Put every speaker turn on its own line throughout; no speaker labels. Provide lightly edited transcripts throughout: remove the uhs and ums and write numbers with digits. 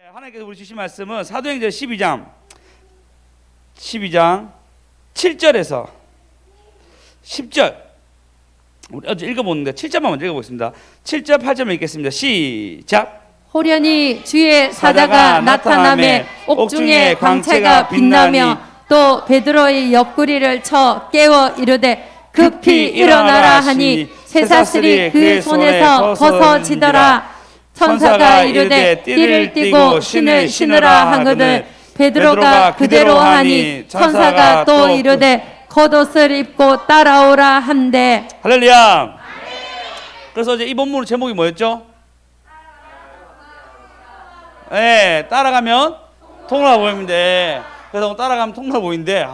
하나님께서 우리 주신 말씀은 사도행전 12장 7절에서 10절. 우리 어제 읽어보는데 7절만 먼저 읽어보겠습니다. 7절 8절만 읽겠습니다. 시작.
호련히 주의 사자가 나타나매 옥중에 광채가 빛나며 또 베드로의 옆구리를 쳐 깨워 이르되 급히 일어나라 하니 쇠사슬이 그의 손에서 벗어지더라. 천사가 이르되 띠를 띠고 신을 신으라 하거든 베드로가 그대로 하니 천사가 또 이르되 겉옷을 입고 따라오라 한대.
할렐루야. 그래서 이제 이 본문 제목이 뭐였죠? 네, 따라가면 통로가 보이는데, 그래서 따라가면 통로가 보이는데,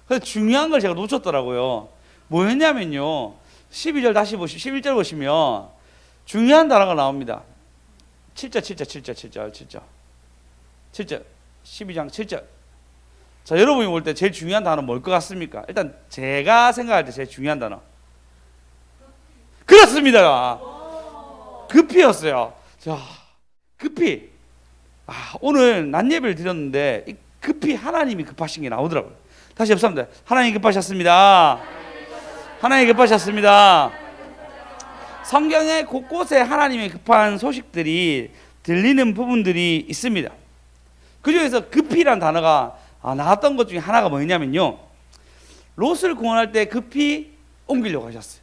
그래서 중요한 걸 제가 놓쳤더라고요. 뭐였냐면요, 12절 다시 보시면 11절 보시면 중요한 단어가 나옵니다. 7절 12장 7절. 자, 여러분이 볼 때 제일 중요한 단어 뭘 것 같습니까? 일단 제가 생각할 때 제일 중요한 단어 그렇습니다. 급히였어요. 자, 급히. 오늘 낮 예배를 드렸는데 급히 하나님이 급하신 게 나오더라고요. 다시 합시다. 하나님 급하셨습니다. 하나님 급하셨습니다. 성경의 곳곳에 하나님의 급한 소식들이 들리는 부분들이 있습니다. 그 중에서 급히란 단어가 나왔던 것 중에 하나가 뭐냐면요, 롯을 구원할 때 급히 옮기려고 하셨어요.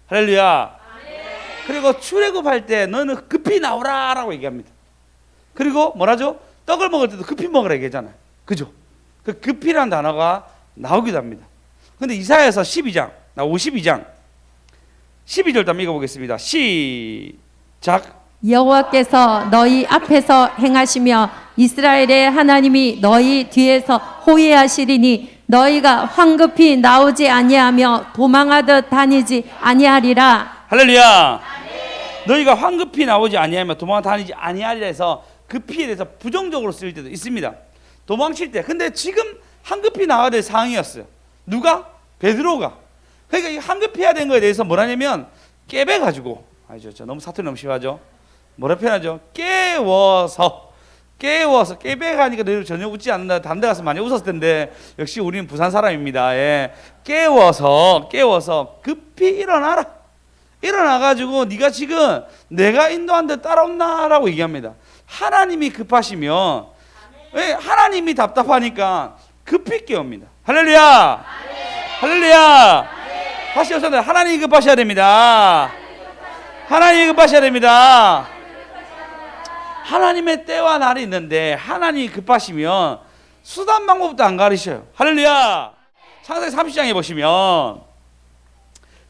할렐루야. 그리고 출애굽할 때 너는 급히 나오라 라고 얘기합니다. 그리고 뭐라죠? 떡을 먹을 때도 급히 먹으라 얘기하잖아요. 그죠? 그 급히란 단어가 나오기도 합니다. 근데 이사야서 52장 12절도 한번 읽어보겠습니다. 시작.
여호와께서 너희 앞에서 행하시며 이스라엘의 하나님이 너희 뒤에서 호위하시리니 너희가 황급히 나오지 아니하며 도망하듯 다니지 아니하리라.
할렐루야. 너희가 황급히 나오지 아니하며 도망 다니지 아니하리라 해서 급히에 대해서 부정적으로 쓰일 때도 있습니다. 도망칠 때. 근데 지금 황급히 나와야 될 상황이었어요. 누가? 베드로가. 그러니까 이 황급해야 되는 거에 대해서 뭐라냐면 깨배가지고, 저 너무 사투리 너무 심하죠? 뭐라 표현하죠? 깨워서 깨배가니까 너희들 전혀 웃지 않는다. 다른 데 가서 많이 웃었을 텐데 역시 우리는 부산 사람입니다. 예. 깨워서 급히 일어나라. 일어나가지고 네가 지금 내가 인도한 데 따라온나라고 얘기합니다. 하나님이 급하시면, 왜? 하나님이 답답하니까 급히 깨웁니다. 할렐루야. 할렐루야. 다시 여러분들 하나님이 급하셔야 됩니다. 하나님이 급하셔야 됩니다. 하나님의 때와 날이 있는데 하나님이 급하시면 수단 방법도 안 가르쳐요. 할렐루야. 창세기 30장에 보시면,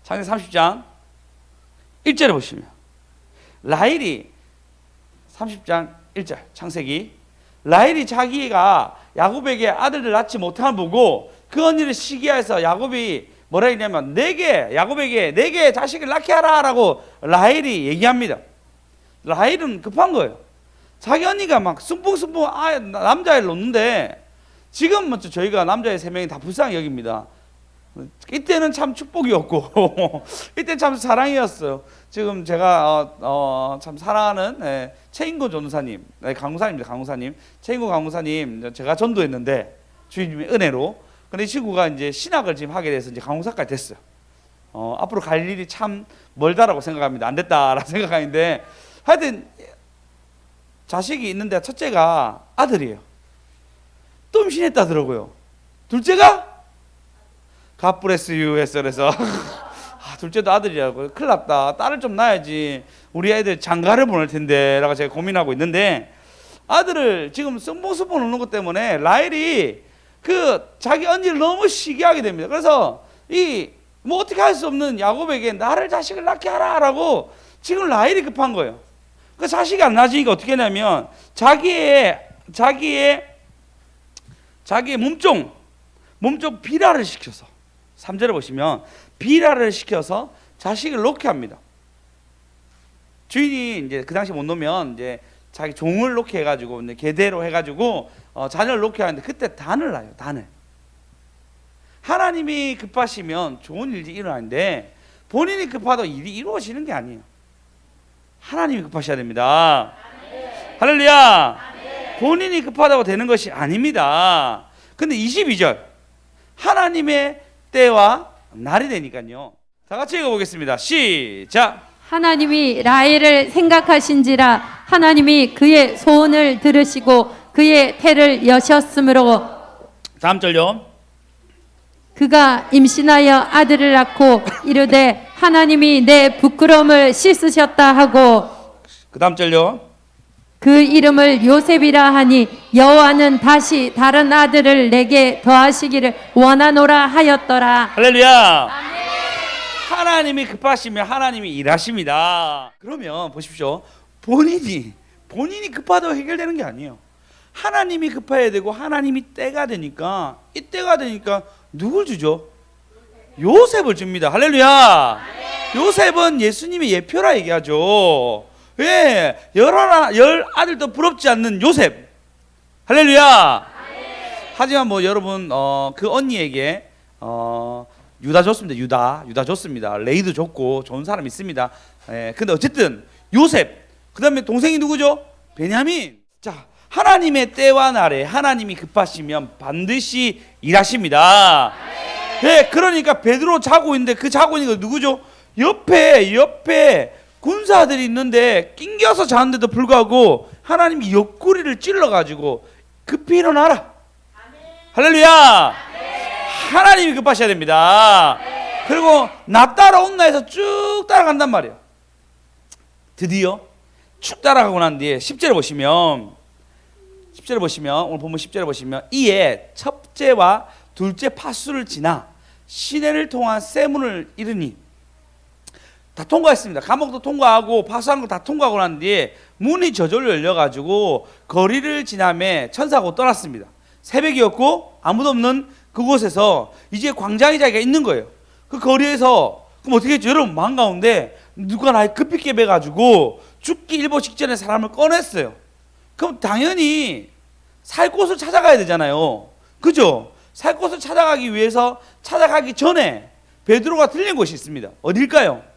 창세기 30장 1절에 보시면 라헬이 30장 1절 창세기, 라헬이 자기가 야곱에게 아들을 낳지 못함을 보고 그 언니를 시기해서 야곱이 뭐라 했냐면 야곱에게 4개 자식을 낳게 하라 라고 라헬이 얘기합니다. 라헬은 급한 거예요. 자기 언니가 막 숭풍숭풍 남자애를 놓는데, 지금 먼저 저희가 남자애 3명이 다 불쌍히 여깁니다. 이때는 참 축복이었고 이때 참 사랑이었어요. 지금 제가 참 사랑하는 최인구 전도사님, 강무사님입니다. 강무사님, 최인구 강무사님 제가 전도했는데 주님의 은혜로. 근데 이 친구가 이제 신학을 지금 하게 돼서 이제 강무사까지 됐어요. 앞으로 갈 일이 참 멀다라고 생각합니다. 안 됐다라고 생각하는데, 하여튼 자식이 있는데 첫째가 아들이에요. 또 임신했다더라고요. 둘째가 God bless you 했어. 그래서 둘째도 아들이라고. 큰일 났다. 딸을 좀 낳아야지 우리 애들 장가를 보낼 텐데 라고 제가 고민하고 있는데, 아들을 지금 승봉수봉 놓는 것 때문에 라헬이 자기 언니를 너무 시기하게 됩니다. 그래서 뭐 어떻게 할 수 없는 야곱에게 나를 자식을 낳게 하라라고 지금 라헬이 급한 거예요. 그 자식이 안 낳아지니까 어떻게 하냐면 자기의 몸종 비라를 시켜서, 3절에 보시면 비라를 시켜서 자식을 놓게 합니다. 주인이 이제 그 당시 못 놓으면 이제 자기 종을 놓게 해가지고 이제 계대로 해가지고 자녀를 놓게 하는데, 그때 단을 놔요. 단을. 하나님이 급하시면 좋은 일이 일어나는데 본인이 급하다고 일이 이루어지는 게 아니에요. 하나님이 급하셔야 됩니다. 할렐루야. 본인이 급하다고 되는 것이 아닙니다. 근데 22절 하나님의 때와 날이 되니까요. 다 같이 읽어보겠습니다. 시작.
하나님이 라헬을 생각하신지라 하나님이 그의 소원을 들으시고 그의 태를 여셨으므로
다음 절요.
그가 임신하여 아들을 낳고 이르되 하나님이 내 부끄러움을 씻으셨다 하고
그 다음 절요.
그 이름을 요셉이라 하니 여호와는 다시 다른 아들을 내게 더하시기를 원하노라 하였더라.
할렐루야. 하나님이 급하시면 하나님이 일하십니다. 그러면 보십시오. 본인이 급하다고 해결되는 게 아니에요. 하나님이 급해야 되고 하나님이 때가 되니까 이 때가 되니까 누굴 주죠? 요셉을 줍니다. 할렐루야. 요셉은 예수님의 예표라 얘기하죠. 왜? 열 아들도 부럽지 않는 요셉. 할렐루야. 하지만 뭐 여러분 그 언니에게 유다 줬습니다. 유다 줬습니다. 레이도 줬고 좋은 사람 있습니다. 근데 어쨌든 요셉, 그 다음에 동생이 누구죠? 베냐민. 자, 하나님의 때와 날에 하나님이 급하시면 반드시 일하십니다. 그러니까 베드로 자고 있는데 그 자고 있는 거 누구죠? 옆에 군사들이 있는데 낑겨서 자는데도 불구하고 하나님이 옆구리를 찔러가지고 급히 일어나라. 할렐루야. 하나님이 급하셔야 됩니다. 그리고 나 따라온나 해서 쭉 따라간단 말이에요. 드디어 쭉 따라가고 난 뒤에 10절에 보시면 오늘 본문 10절에 보시면 이에 첫째와 둘째 파수를 지나 시내를 통한 세문을 이르니 다 통과했습니다. 감옥도 통과하고 파수한 거 다 통과하고 난 뒤에 문이 저절로 열려가지고 거리를 지나매 천사가 떠났습니다. 새벽이었고 아무도 없는 그곳에서 이제 광장의자가 있는 거예요. 그 거리에서 그럼 어떻게 했죠? 여러분 마음 가운데 누가 날 급히 깨배가지고 죽기 일보 직전에 사람을 꺼냈어요. 그럼 당연히 살 곳을 찾아가야 되잖아요. 그죠? 살 곳을 찾아가기 위해서 찾아가기 전에 베드로가 들린 곳이 있습니다. 어딜까요?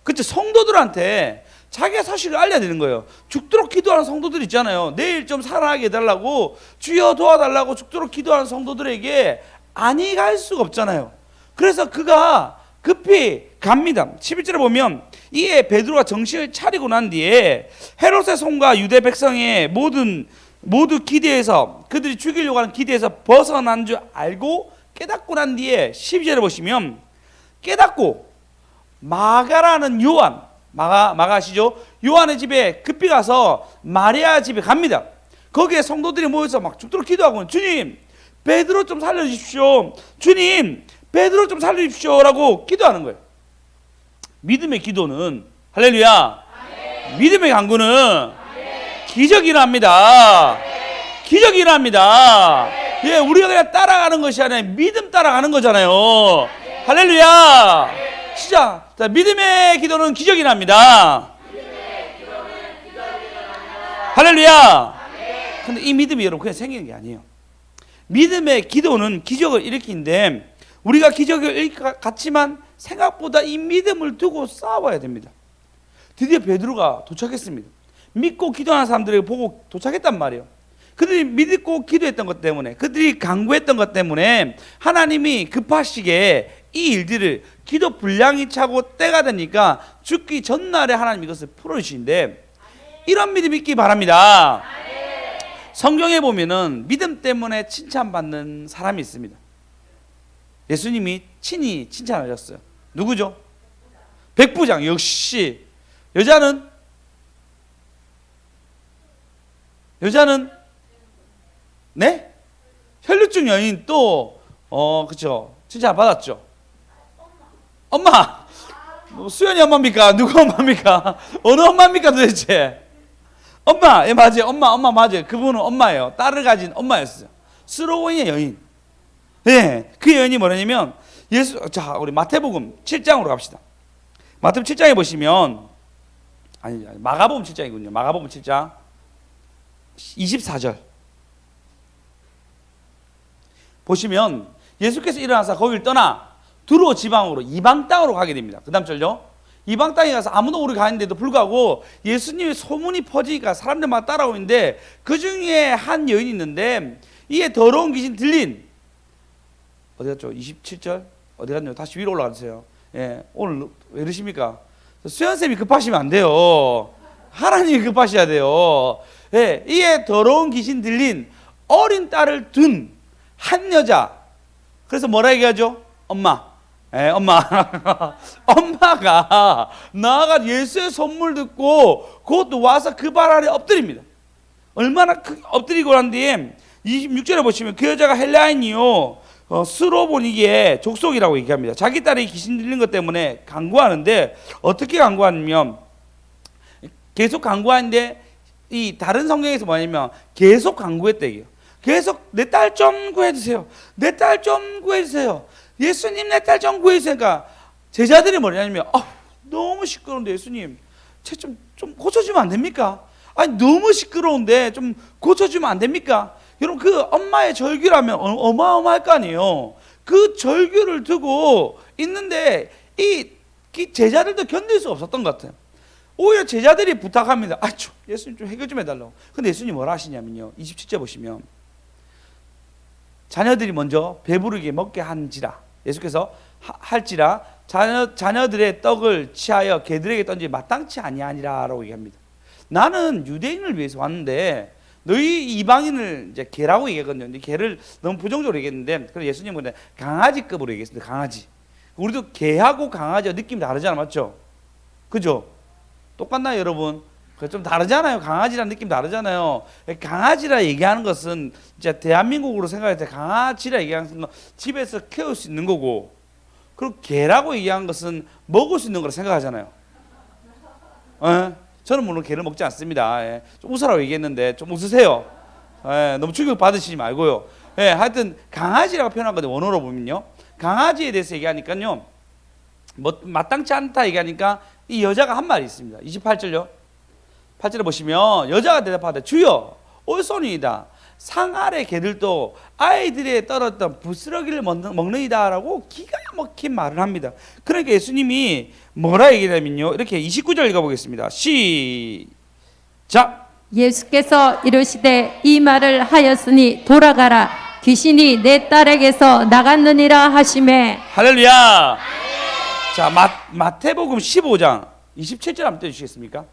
그쵸? 성도들한테 자기의 사실을 알려야 되는 거예요. 죽도록 기도하는 성도들 있잖아요. 내일 좀 살아나게 해달라고 주여 도와달라고 죽도록 기도하는 성도들에게 아니 갈 수가 없잖아요. 그래서 그가 급히 갑니다. 11절에 보면 이에 베드로가 정신을 차리고 난 뒤에 헤롯의 손과 유대 백성의 모두 기대에서 그들이 죽이려고 하는 기대에서 벗어난 줄 알고 깨닫고 난 뒤에 12절에 보시면 깨닫고 마가라는 요한 마가 아시죠? 요한의 집에 급히 가서 마리아 집에 갑니다. 거기에 성도들이 모여서 막 죽도록 기도하고 주님 베드로 좀 살려주십시오. 주님 베드로 좀 살려주십시오 라고 기도하는 거예요. 믿음의 기도는 할렐루야. 믿음의 간구는 기적이 일어납니다. 기적이 일어납니다. 예, 우리가 그냥 따라가는 것이 아니라 믿음 따라가는 거잖아요. 할렐루야. 시작. 자, 믿음의 기도는 기적이 일어납니다. 할렐루야. 근데 이 믿음이 여러분 그냥 생기는 게 아니에요. 믿음의 기도는 기적을 일으키는데 우리가 기적을 일으킬 것 같지만 생각보다 이 믿음을 두고 싸워야 됩니다. 드디어 베드로가 도착했습니다. 믿고 기도하는 사람들을 보고 도착했단 말이에요. 그들이 믿고 기도했던 것 때문에 그들이 간구했던 것 때문에 하나님이 급하시게 이 일들을 기도 분량이 차고 때가 되니까 죽기 전날에 하나님 이것을 풀어주시는데 이런 믿음이 있기 바랍니다. 성경에 보면은 믿음 때문에 칭찬받는 사람이 있습니다. 예수님이 친히 칭찬하셨어요. 누구죠? 백부장. 역시 여자는 네? 혈류증 여인 또 그쵸 칭찬 받았죠. 엄마. 뭐 수연이 엄마입니까? 누구 엄마입니까? 어느 엄마입니까 도대체? 엄마. 예, 맞아요. 엄마 맞아요. 그분은 엄마예요. 딸을 가진 엄마였어요. 스로원의 여인. 예, 그 여인이 뭐냐면 자, 우리 마태복음 7장으로 갑시다. 마태복음 7장에 보시면 아니 마가복음 7장이군요. 마가복음 7장 24절 보시면 예수께서 일어나서 거기를 떠나 두로 지방으로 이방 땅으로 가게 됩니다. 그 다음 절요. 이방 땅에 가서 아무도 모르게 가는데도 불구하고 예수님의 소문이 퍼지니까 사람들만 따라오고 있는데 그 중에 한 여인이 있는데 이에 더러운 귀신 들린 어디 갔죠? 27절 어디 갔네요? 다시 위로 올라가주세요. 예, 오늘 왜 이러십니까? 수연쌤이 급하시면 안 돼요. 하나님이 급하셔야 돼요. 예, 이에 더러운 귀신 들린 어린 딸을 둔 한 여자. 그래서 뭐라 얘기하죠? 엄마. 예, 엄마. 엄마가 나아가 예수의 선물 듣고 그것도 와서 그 발 아래 엎드립니다. 얼마나 엎드리고 난 뒤에 26절에 보시면 그 여자가 헬라인이요. 스로보니게 족속이라고 얘기합니다. 자기 딸이 귀신 들린 것 때문에 간구하는데 어떻게 간구하냐면 계속 간구하는데 이 다른 성경에서 뭐냐면 계속 간구했다 얘기해요. 계속 내 딸 좀 구해주세요. 내 딸 좀 구해주세요. 예수님 내 딸 좀 구해주세요. 그러니까 제자들이 뭐냐면 너무 시끄러운데 예수님 좀 고쳐주면 안 됩니까? 아니 너무 시끄러운데 좀 고쳐주면 안 됩니까? 여러분 그 엄마의 절규라면 어마어마할 거 아니에요. 그 절규를 두고 있는데 이 제자들도 견딜 수 없었던 것 같아요. 오히려 제자들이 부탁합니다. 예수님 좀 해결 좀 해달라고. 근데 예수님 뭐라 하시냐면요. 27절 보시면 자녀들이 먼저 배부르게 먹게 한지라 예수께서 할지라 자녀들의 떡을 취하여 개들에게 던지 마땅치 아니하니라라고 얘기합니다. 나는 유대인을 위해서 왔는데 너희 이방인을 이제 개라고 얘기하거든요. 근데 개를 너무 부정적으로 얘기했는데 그래서 예수님은 강아지급으로 얘기했습니다. 강아지. 우리도 개하고 강아지가 느낌이 다르잖아, 맞죠? 그죠? 똑같나요, 여러분? 좀 다르잖아요. 강아지랑 느낌 다르잖아요. 강아지라 얘기하는 것은 진짜 대한민국으로 생각할 때 강아지라 얘기하는 것은 집에서 키울 수 있는 거고, 그리고 개라고 얘기하는 것은 먹을 수 있는 거라 생각하잖아요. 예? 저는 물론 개를 먹지 않습니다. 예. 좀 웃으라고 얘기했는데 좀 웃으세요. 예. 너무 충격 받으시지 말고요. 예. 하여튼 강아지라고 표현한 건데 원어로 보면요, 강아지에 대해서 얘기하니까요, 뭐 마땅치 않다 얘기하니까 이 여자가 한 말이 있습니다. 28절요. 8절에 보시면 여자가 대답하되 주여 올소니이다. 상 아래 개들도 아이들의 떨었던 부스러기를 먹느니다라고 기가 막힌 말을 합니다. 그러니까 예수님이 뭐라 얘기하냐면요, 이렇게 29절 읽어보겠습니다. 시작.
예수께서 이르시되 이 말을 하였으니 돌아가라. 귀신이 내 딸에게서 나갔느니라 하시매.
할렐루야. 자, 마태복음 15장 27절 한번 떼주시겠습니까?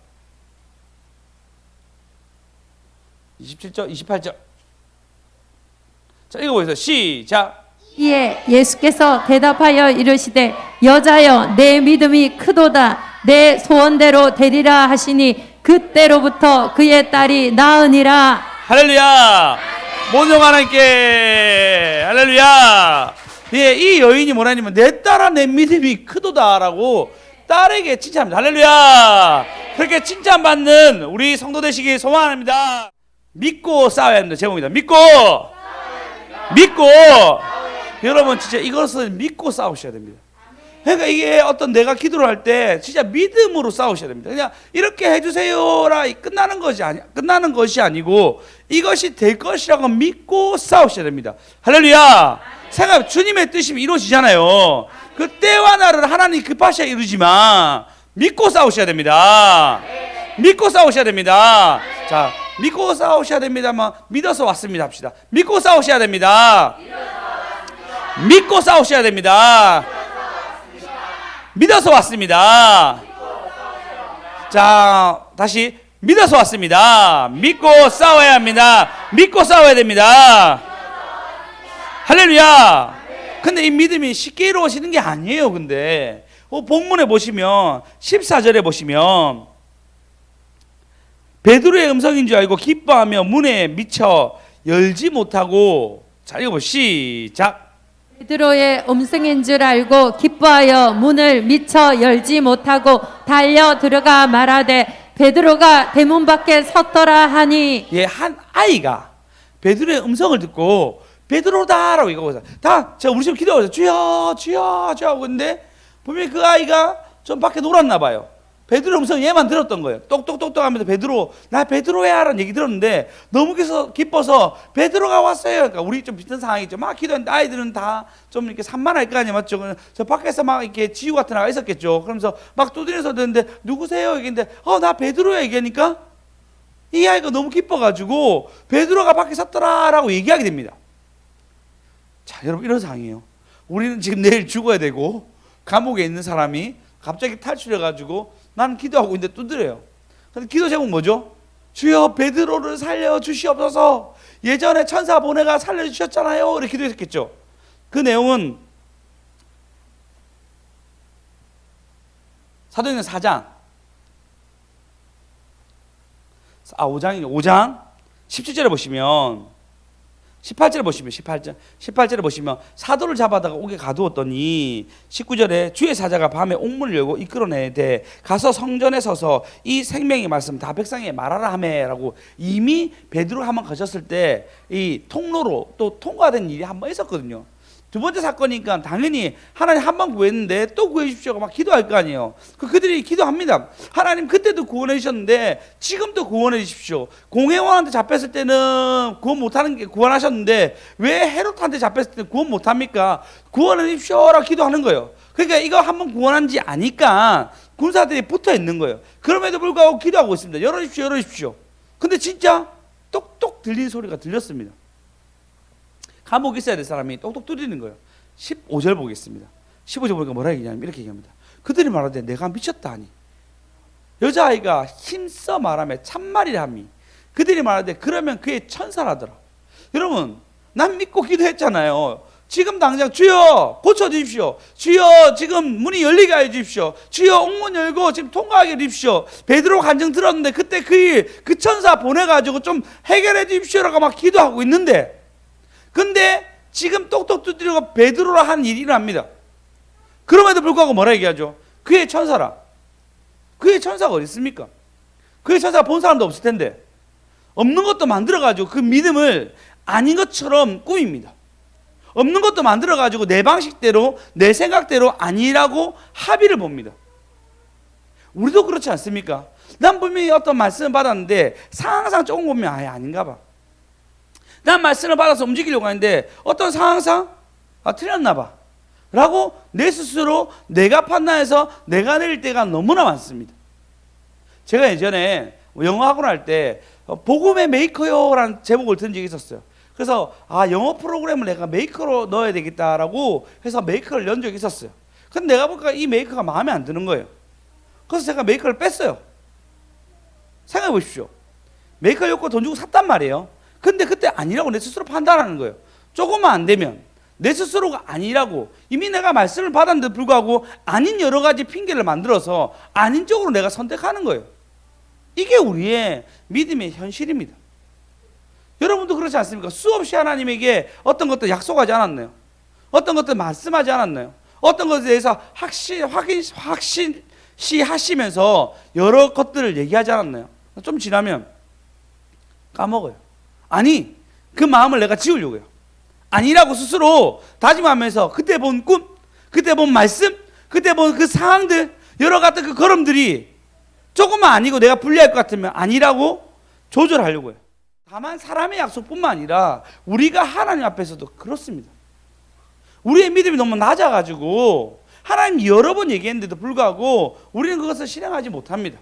27절, 28절. 자, 읽어보세요. 시작.
이에 예수께서 대답하여 이르시되 여자여 내 믿음이 크도다. 내 소원대로 되리라 하시니 그때로부터 그의 딸이 나으니라.
할렐루야. 모든 하나님께 할렐루야. 예, 이 여인이 뭐라냐면 내 딸아 내 믿음이 크도다라고 딸에게 칭찬합니다. 할렐루야. 그렇게 칭찬받는 우리 성도 되시기 소망합니다. 믿고 싸워야 합니다. 제목입니다. 믿고 여러분 진짜 이것을 믿고 싸우셔야 됩니다. 그러니까 이게 어떤 내가 기도를 할 때 진짜 믿음으로 싸우셔야 됩니다. 그냥 이렇게 해주세요라 끝나는 것이 아니고 이것이 될 것이라고 믿고 싸우셔야 됩니다. 할렐루야. 생각 주님의 뜻이 이루어지잖아요. 그 때와 날을 하나님 급하셔야 이루지만 믿고 싸우셔야 됩니다. 믿고 싸우셔야 됩니다. 자, 믿고 싸우셔야 됩니다만 믿어서 왔습니다 합시다. 믿고 싸우셔야 됩니다. 믿고 싸우셔야 됩니다. 믿어서 왔습니다. 자, 다시 믿어서 왔습니다. 믿고 싸워야 합니다. 믿고 싸워야 됩니다. 할렐루야. 근데 이 믿음이 쉽게 이루어지는 게 아니에요. 근데 본문에 보시면 14절에 보시면 베드로의 음성인 줄 알고 기뻐하며 문에 미쳐 열지 못하고, 자 읽어보 시작.
베드로의 음성인 줄 알고 기뻐하여 문을 미쳐 열지 못하고 달려 들어가 말하되 베드로가 대문 밖에 섰더라 하니.
예, 한 아이가 베드로의 음성을 듣고 베드로다라고 이거거든요. 다 제가 우리 집 기도하자 주여 주여 주여 하고 있는데 분명히 그 아이가 좀 밖에 놀았나 봐요. 베드로 음성 얘만 들었던 거예요. 똑똑똑똑 하면서 베드로, 나 베드로야 라는 얘기 들었는데 너무 기뻐서 베드로가 왔어요. 그러니까 우리 좀 비슷한 상황이죠. 막 기도했는데 아이들은 다 좀 이렇게 산만할 거 아니에요, 맞죠? 저 밖에서 막 이렇게 지우 같은 애가 있었겠죠. 그러면서 막 두드려서 듣는데 누구세요? 얘기했는데 나 베드로야 얘기하니까 이 아이가 너무 기뻐가지고 베드로가 밖에 섰더라라고 얘기하게 됩니다. 자, 여러분 이런 상황이에요. 우리는 지금 내일 죽어야 되고 감옥에 있는 사람이 갑자기 탈출해가지고 나는 기도하고 있는데 두드려요. 근데 기도 제목 뭐죠? 주여 베드로를 살려주시옵소서. 예전에 천사 보내가 살려주셨잖아요. 이렇게 기도했겠죠. 그 내용은 사도행전 4장 5장 17절에 보시면 18절에 보시면 사도를 잡아다가 옥에 가두었더니 19절에 주의 사자가 밤에 옥문을 열고 이끌어내되 가서 성전에 서서 이 생명의 말씀 다 백성에게 말하라 하매라고 이미 베드로 한번 가셨을 때 이 통로로 또 통과된 일이 한 번 있었거든요. 두 번째 사건이니까 당연히 하나님 한 번 구했는데 또 구해 주십시오 막 기도할 거 아니에요. 그들이 기도합니다. 하나님 그때도 구원해 주셨는데 지금도 구원해 주십시오. 공회원한테 잡혔을 때는 구원 못하는 게 구원하셨는데 왜 헤롯한테 잡혔을 때는 구원 못합니까? 구원해 주십시오라고 기도하는 거예요. 그러니까 이거 한 번 구원한지 아니까 군사들이 붙어 있는 거예요. 그럼에도 불구하고 기도하고 있습니다. 열어주십시오, 열어주십시오. 근데 진짜 똑똑 들리는 소리가 들렸습니다. 감옥에 있어야 될 사람이 똑똑 뚫리는 거예요. 15절 보겠습니다. 15절 보니까 뭐라 얘기냐면 이렇게 얘기합니다. 그들이 말하되 내가 미쳤다 하니 여자아이가 힘써 말하며 참말이라 하니 그들이 말하되 그러면 그의 천사라더라. 여러분 난 믿고 기도했잖아요. 지금 당장 주여 고쳐주십시오. 주여 지금 문이 열리게 해주십시오. 주여 옥문 열고 지금 통과하게 해주십시오. 베드로 간증 들었는데 그때 그 천사 보내가지고 좀 해결해 주십시오라고 막 기도하고 있는데 근데 지금 똑똑 두드리고 베드로라 한 일이 일어납니다. 그럼에도 불구하고 뭐라 얘기하죠? 그의 천사라. 그의 천사가 어디 있습니까? 그의 천사가 본 사람도 없을 텐데 없는 것도 만들어가지고 그 믿음을 아닌 것처럼 꾸밉니다. 없는 것도 만들어가지고 내 방식대로 내 생각대로 아니라고 합의를 봅니다. 우리도 그렇지 않습니까? 난 분명히 어떤 말씀을 받았는데 상황상 조금 보면 아닌가 봐. 난 말씀을 받아서 움직이려고 하는데 어떤 상황상 틀렸나 봐 라고 내 스스로 내가 판단해서 내가 내릴 때가 너무나 많습니다. 제가 예전에 영어 학원 할 때 복음의 메이커요 라는 제목을 든 적이 있었어요. 그래서 영어 프로그램을 내가 메이커로 넣어야 되겠다라고 해서 메이커를 연 적이 있었어요. 근데 내가 보니까 이 메이커가 마음에 안 드는 거예요. 그래서 제가 메이커를 뺐어요. 생각해 보십시오. 메이커를 엮고 돈 주고 샀단 말이에요. 근데 그때 아니라고 내 스스로 판단하는 거예요. 조금만 안 되면 내 스스로가 아니라고 이미 내가 말씀을 받았는데도 불구하고 아닌 여러 가지 핑계를 만들어서 아닌 쪽으로 내가 선택하는 거예요. 이게 우리의 믿음의 현실입니다. 여러분도 그렇지 않습니까? 수없이 하나님에게 어떤 것들 약속하지 않았나요? 어떤 것들 말씀하지 않았나요? 어떤 것에 대해서 확신시 하시면서 여러 것들을 얘기하지 않았나요? 좀 지나면 까먹어요. 아니 그 마음을 내가 지우려고요. 아니라고 스스로 다짐하면서 그때 본 꿈, 그때 본 말씀, 그때 본 그 상황들 여러 같은 그 걸음들이 조금만 아니고 내가 불리할 것 같으면 아니라고 조절하려고요. 다만 사람의 약속뿐만 아니라 우리가 하나님 앞에서도 그렇습니다. 우리의 믿음이 너무 낮아가지고 하나님 여러 번 얘기했는데도 불구하고 우리는 그것을 실행하지 못합니다.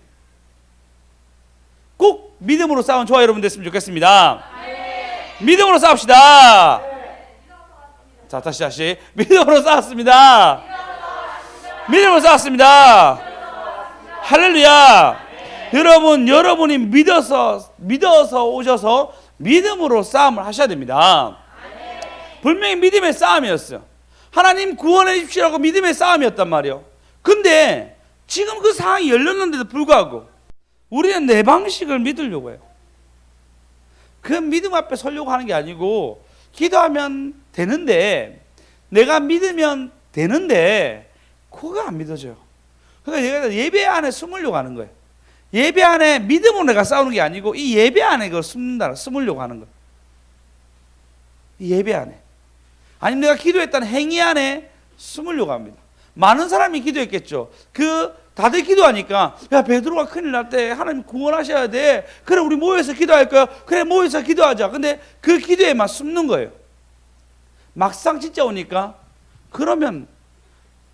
꼭 믿음으로 싸운 저와 여러분 됐으면 좋겠습니다. 믿음으로 싸웁시다. 자, 다시 믿음으로 싸웠습니다. 믿음으로 싸웠습니다. 할렐루야. 여러분이 믿어서 오셔서 믿음으로 싸움을 하셔야 됩니다. 분명히 믿음의 싸움이었어요. 하나님 구원해 주십시오라고 믿음의 싸움이었단 말이에요. 근데 지금 그 상황이 열렸는데도 불구하고 우리는 내 방식을 믿으려고 해요. 그 믿음 앞에 서려고 하는 게 아니고 기도하면 되는데 내가 믿으면 되는데 그거 안 믿어져요. 그러니까 내가 예배 안에 숨으려고 하는 거예요. 예배 안에 믿음으로 내가 싸우는 게 아니고 이 예배 안에 그걸 숨으려고 하는 거예요. 이 예배 안에. 아니면 내가 기도했다는 행위 안에 숨으려고 합니다. 많은 사람이 기도했겠죠. 그 다들 기도하니까 야 베드로가 큰일 났대. 하나님 구원하셔야 돼. 그래 우리 모여서 기도할 거야. 그래 모여서 기도하자. 근데 그 기도에만 숨는 거예요. 막상 진짜 오니까 그러면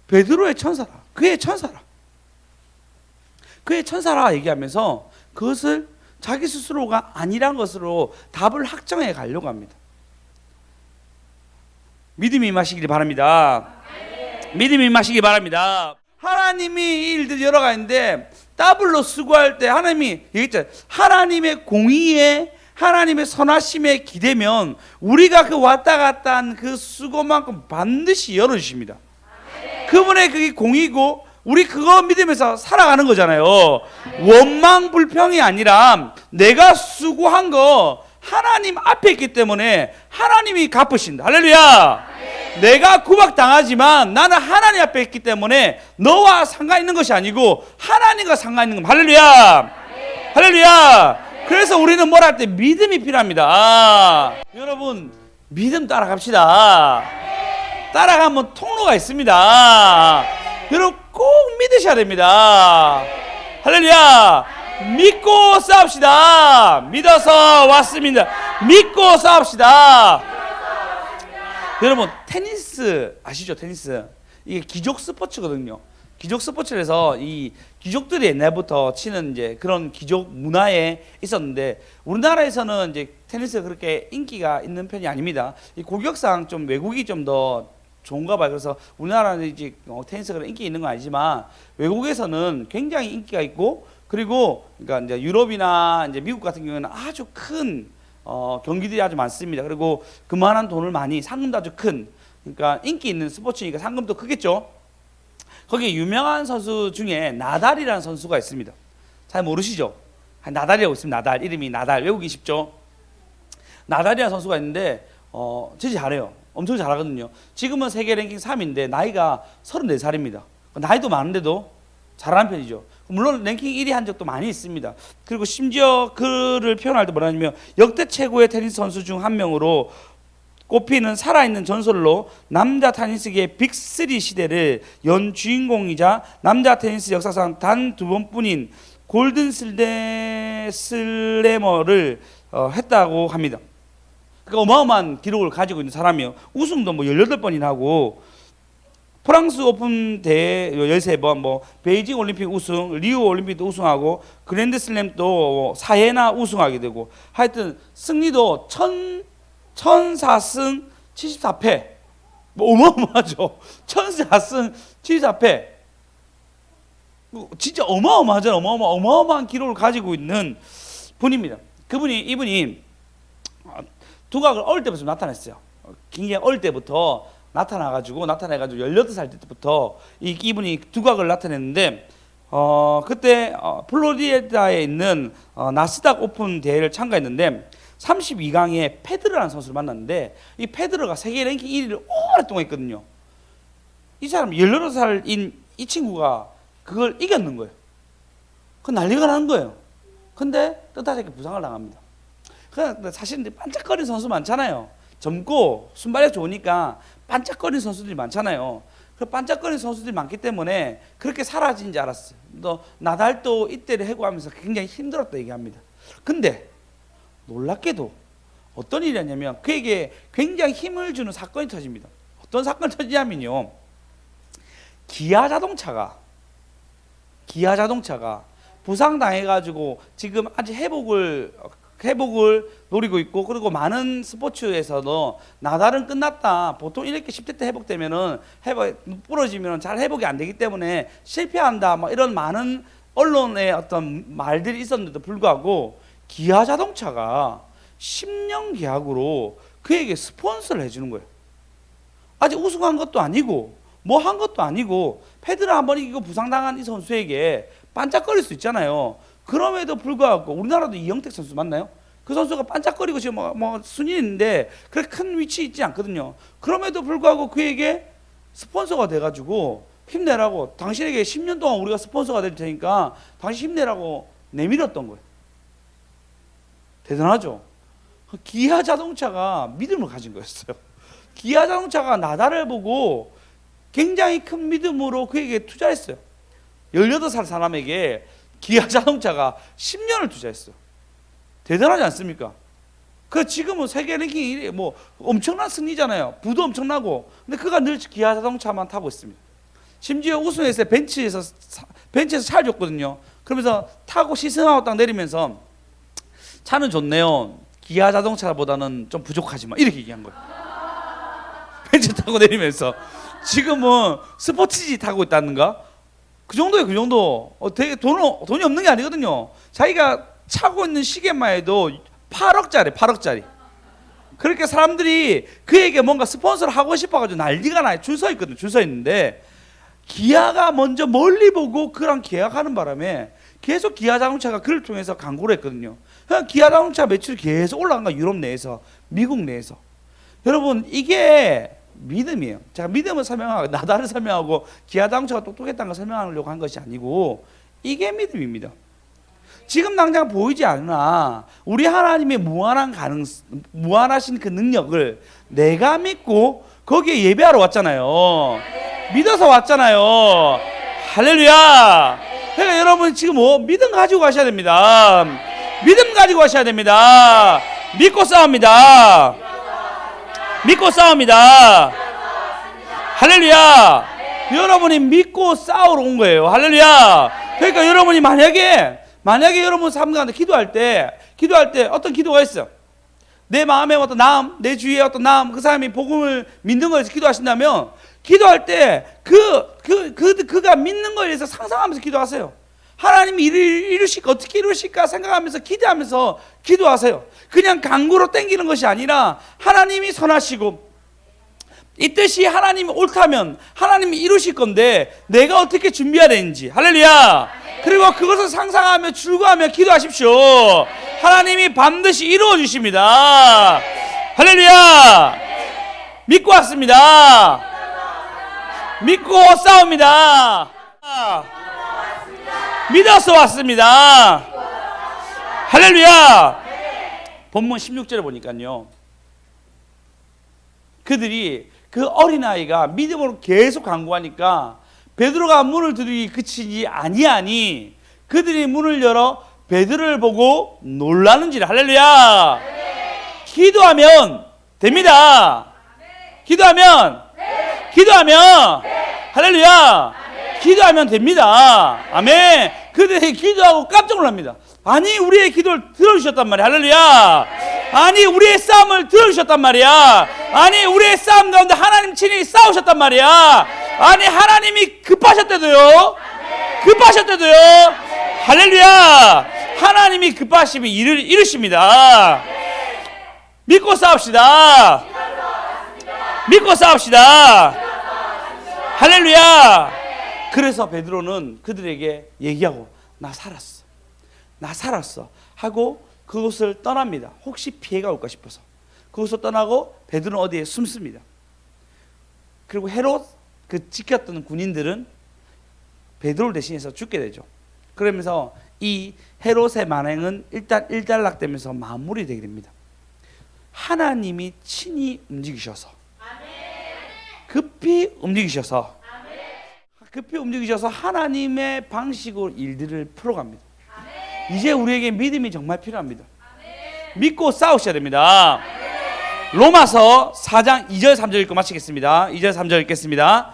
베드로의 천사라. 그의 천사라. 그의 천사라 얘기하면서 그것을 자기 스스로가 아니란 것으로 답을 확정해 가려고 합니다. 믿음이 임하시길 바랍니다. 믿음이 임하시기 바랍니다. 하나님이 이 일들이 여러 가지인데 더블로 수고할 때 하나님이 얘기했잖아요. 하나님의 공의에 하나님의 선하심에 기대면 우리가 그 왔다 갔다 한 그 수고만큼 반드시 열어주십니다. 그분의 그게 공의고 우리 그거 믿으면서 살아가는 거잖아요. 원망 불평이 아니라 내가 수고한 거 하나님 앞에 있기 때문에 하나님이 갚으신다. 할렐루야. 내가 구박당하지만 나는 하나님 앞에 있기 때문에 너와 상관있는 것이 아니고 하나님과 상관있는 겁니다. 할렐루야. 할렐루야. 그래서 우리는 뭘 할 때 믿음이 필요합니다. 여러분 믿음 따라갑시다. 따라가면 통로가 있습니다. 여러분 꼭 믿으셔야 됩니다. 할렐루야. 믿고 싸웁시다. 믿어서 왔습니다. 믿고 싸웁시다. 여러분 테니스 아시죠? 테니스 이게 귀족 스포츠거든요. 귀족 스포츠에서 이 귀족들이 옛날부터 치는 이제 그런 귀족 문화에 있었는데 우리나라에서는 이제 테니스가 그렇게 인기가 있는 편이 아닙니다. 이 고격상 좀 외국이 좀 더 좋은가 봐요. 그래서 우리나라는 이제 테니스가 인기 있는 건 아니지만 외국에서는 굉장히 인기가 있고 그리고 그러니까 이제 유럽이나 이제 미국 같은 경우는 아주 큰 경기들이 아주 많습니다. 그리고 그만한 돈을 많이 상금도 아주 큰 그러니까 인기 있는 스포츠니까 상금도 크겠죠. 거기에 유명한 선수 중에 나달이라는 선수가 있습니다. 잘 모르시죠? 나달이라고 있습니다. 나달 이름이 나달 외우기 쉽죠. 나달이라는 선수가 있는데 진짜 잘해요. 엄청 잘하거든요. 지금은 세계 랭킹 3위인데 나이가 34살입니다. 나이도 많은데도 잘하는 편이죠. 물론 랭킹 1위 한 적도 많이 있습니다. 그리고 심지어 그를 표현할 때 뭐라냐면 역대 최고의 테니스 선수 중 한 명으로 꼽히는 살아있는 전설로 남자 테니스계의 빅3 시대를 연 주인공이자 남자 테니스 역사상 단 2번뿐인 골든 슬래머를 했다고 합니다. 그러니까 어마어마한 기록을 가지고 있는 사람이에요. 우승도 뭐 18번이나 하고 프랑스 오픈 대회 13번, 뭐 베이징 올림픽 우승, 리우 올림픽도 우승하고 그랜드슬램도 4회나 우승하게 되고 하여튼 승리도 1004승 74패 뭐 어마어마하죠. 1004승 74패 진짜 어마어마하잖아요. 어마어마한 기록을 가지고 있는 분입니다. 이분이 두각을 어릴 때부터 나타냈어요. 굉장히 어릴 때부터 나타나가지고 18살 때부터 이분이 두각을 나타냈는데 그때 플로리다에 있는 나스닥 오픈 대회를 참가했는데 32강에 페드러라는 선수를 만났는데 이 페드러가 세계 랭킹 1위를 오랫동안 했거든요. 이 사람 18살인 이 친구가 그걸 이겼는 거예요. 그 난리가 나는 거예요. 근데 뜻하지 부상을 당합니다. 사실 반짝거리는 선수 많잖아요. 젊고 순발력 좋으니까 반짝거리는 선수들이 많잖아요. 그 반짝거리는 선수들이 많기 때문에 그렇게 사라진 줄 알았어요. 또 나달도 이때를 해고하면서 굉장히 힘들었다 얘기합니다. 근데 놀랍게도 어떤 일이었냐면 그에게 굉장히 힘을 주는 사건이 터집니다. 어떤 사건이 터지냐면요. 기아 자동차가 부상당해가지고 지금 아직 회복을 노리고 있고 그리고 많은 스포츠에서도 나달은 끝났다. 보통 이렇게 10대 때 회복되면은 부러지면 잘 회복이 안 되기 때문에 실패한다. 뭐 이런 많은 언론의 어떤 말들이 있었는데도 불구하고 기아 자동차가 10년 계약으로 그에게 스폰서를 해주는 거예요. 아직 우승한 것도 아니고 뭐 한 것도 아니고 페드러 한번 이기고 부상당한 이 선수에게 반짝거릴 수 있잖아요. 그럼에도 불구하고 우리나라도 이영택 선수 맞나요? 그 선수가 반짝거리고 지금 뭐 순위인데 그렇게 큰 위치에 있지 않거든요. 그럼에도 불구하고 그에게 스폰서가 돼가지고 힘내라고 당신에게 10년 동안 우리가 스폰서가 될 테니까 당신 힘내라고 내밀었던 거예요. 대단하죠? 기아 자동차가 믿음을 가진 거였어요. 기아 자동차가 나달을 보고 굉장히 큰 믿음으로 그에게 투자했어요. 18살 사람에게 기아 자동차가 10년을 투자했어요. 대단하지 않습니까? 그 지금은 세계 랭킹 1위 뭐 엄청난 승리잖아요. 부도 엄청나고. 근데 그가 늘 기아 자동차만 타고 있습니다. 심지어 우승했을 때 벤츠에서 차를 줬거든요. 그러면서 타고 시승하고 딱 내리면서 차는 좋네요. 기아 자동차보다는 좀 부족하지만 이렇게 얘기한 거예요. 벤츠 타고 내리면서 지금은 스포티지 타고 있다는가? 그 정도예요, 그 정도. 되게 돈이 없는 게 아니거든요. 자기가 차고 있는 시계만 해도 8억짜리, 8억짜리. 그렇게 사람들이 그에게 뭔가 스폰서를 하고 싶어가지고 난리가 나요. 줄 서 있거든요. 줄 서 있는데 기아가 먼저 멀리 보고 그랑 계약하는 바람에 계속 기아 자동차가 그를 통해서 광고를 했거든요. 그냥 기아 자동차 매출이 계속 올라간 거야. 유럽 내에서, 미국 내에서. 여러분 이게 믿음이에요. 제가 믿음을 설명하고 나다를 설명하고 기아 자동차가 똑똑했다는 걸 설명하려고 한 것이 아니고 이게 믿음입니다. 지금 당장 보이지 않으나 우리 하나님의 무한하신 그 능력을 내가 믿고 거기에 예배하러 왔잖아요. 믿어서 왔잖아요. 할렐루야. 그러니까 여러분 지금 믿음 가지고 가셔야 됩니다. 믿음 가지고 가셔야 됩니다. 믿고 싸웁니다. 믿고 싸웁니다. 할렐루야. 여러분이 믿고 싸우러 온 거예요. 할렐루야. 그러니까 여러분이 만약에 여러분 삶 가운데 기도할 때 어떤 기도가 있어. 내 마음에 어떤 남, 내 주위에 어떤 남, 그 사람이 복음을 믿는 거에서 기도하신다면 기도할 때 그가 믿는 거에 대해서 상상하면서 기도하세요. 하나님이 이루실까 어떻게 이루실까 생각하면서 기대하면서 기도하세요. 그냥 강구로 땡기는 것이 아니라 하나님이 선하시고 이 뜻이 하나님이 옳다면 하나님이 이루실 건데 내가 어떻게 준비해야 되는지. 할렐루야. 그리고 그것을 상상하며 출구하며 기도하십시오. 하나님이 반드시 이루어 주십니다. 할렐루야. 믿고 왔습니다. 믿고 싸웁니다. 믿어서 왔습니다. 할렐루야. 본문 16절에 보니까요, 그들이 그 어린아이가 믿음으로 계속 간구하니까 베드로가 문을 두드리기 그치지 아니하니 그들이 문을 열어 베드로를 보고 놀라는지라. 할렐루야. 기도하면 됩니다. 기도하면 할렐루야. 기도하면 됩니다. 아멘. 그들이 기도하고 깜짝 놀랍니다. 아니 우리의 기도를 들어주셨단 말이야. 할렐루야. 아니 우리의 싸움을 들어주셨단 말이야. 아니 우리의 싸움 가운데 하나님 친히 싸우셨단 말이야. 아니 하나님이 급하셨대도요. 할렐루야. 하나님이 급하시면 일을 이루십니다. 믿고 싸웁시다. 할렐루야. 그래서 베드로는 그들에게 얘기하고 나 살았어 하고 그곳을 떠납니다. 혹시 피해가 올까 싶어서 그곳을 떠나고 베드로는 어디에 숨습니다. 그리고 헤롯 그 지켰던 군인들은 베드로를 대신해서 죽게 되죠. 그러면서 이 헤롯의 만행은 일단 일단락되면서 마무리되게 됩니다. 하나님이 친히 움직이셔서 급히 움직이셔서 하나님의 방식으로 일들을 풀어갑니다. 이제 우리에게 믿음이 정말 필요합니다. 믿고 싸우셔야 됩니다. 로마서 4장 2절 3절 읽고 마치겠습니다. 2절 3절 읽겠습니다.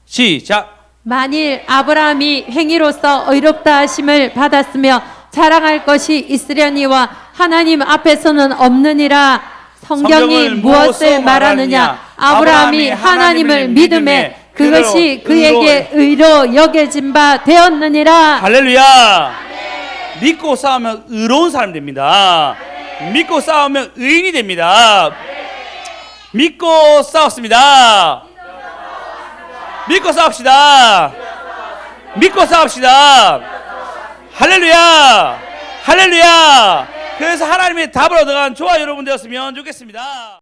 시작.
만일 아브라함이 행위로서 의롭다 하심을 받았으며 자랑할 것이 있으려니와 하나님 앞에서는 없느니라. 성경이 무엇을 말하느냐? 아브라함이 하나님을 믿음에 그것이 그에게 의로 여겨진 바 되었느니라.
할렐루야. 믿고 싸우면 의로운 사람이 됩니다. 믿고 싸우면 의인이 됩니다. 믿고 싸웠습니다. 믿고 싸웁시다. 할렐루야. 그래서 하나님의 답을 얻어간 저와 여러분 되었으면 좋겠습니다.